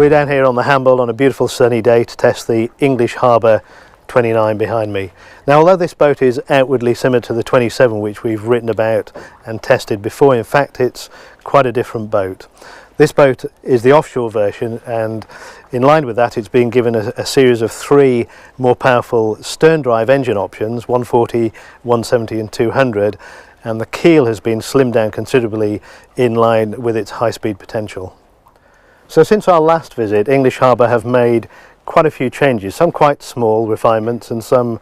We're down here on the Hamble on a beautiful sunny day to test the English Harbour 29 behind me. Now, although this boat is outwardly similar to the 27 which we've written about and tested before, in fact it's quite a different boat. This boat is the offshore version, and in line with that it's been given a series of 3 more powerful stern drive engine options, 140, 170 and 200, and the keel has been slimmed down considerably in line with its high-speed potential. So since our last visit, English Harbour have made quite a few changes, some quite small refinements and some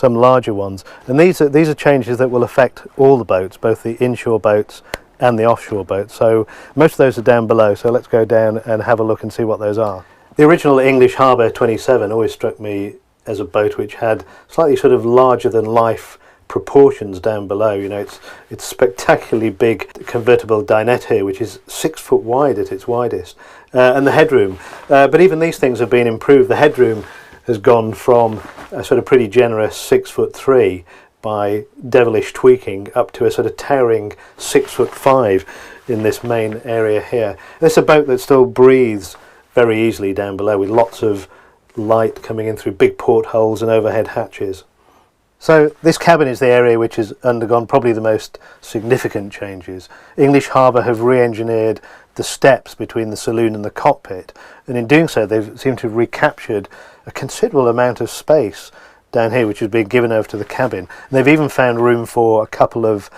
larger ones, and these are changes that will affect all the boats, both the inshore boats and the offshore boats. So most of those are down below, so let's go down and have a look and see what those are. The original English Harbour 27 always struck me as a boat which had slightly sort of larger than life proportions down below. You know, it's spectacularly big convertible dinette here, which is 6 foot wide at its widest, and the headroom. But even these things have been improved. The headroom has gone from a sort of pretty generous 6'3" by devilish tweaking up to a sort of towering 6'5" in this main area here. This is a boat that still breathes very easily down below, with lots of light coming in through big portholes and overhead hatches. So this cabin is the area which has undergone probably the most significant changes. English Harbour have re-engineered the steps between the saloon and the cockpit, and in doing so they've seemed to have recaptured a considerable amount of space down here which has been given over to the cabin. And they've even found room for a couple of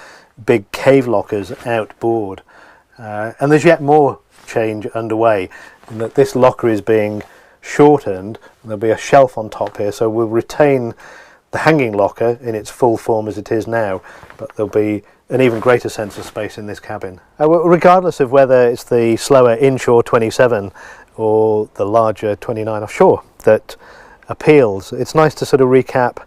big cave lockers outboard. And there's yet more change underway, in that this locker is being shortened, and there'll be a shelf on top here, so we'll retain the hanging locker in its full form as it is now, but there'll be an even greater sense of space in this cabin. Regardless of whether it's the slower inshore 27 or the larger 29 offshore that appeals, it's nice to sort of recap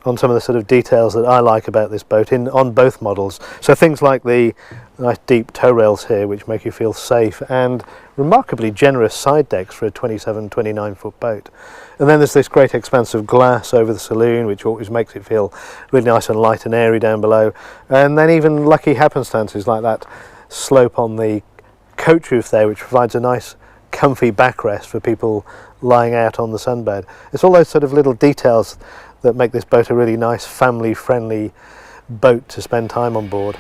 on some of the sort of details that I like about this boat on both models. So things like the nice deep tow rails here which make you feel safe, and remarkably generous side decks for a 29 foot boat. And then there's this great expanse of glass over the saloon which always makes it feel really nice and light and airy down below. And then even lucky happenstances like that slope on the coach roof there, which provides a nice comfy backrest for people lying out on the sunbed. It's all those sort of little details that make this boat a really nice family friendly boat to spend time on board.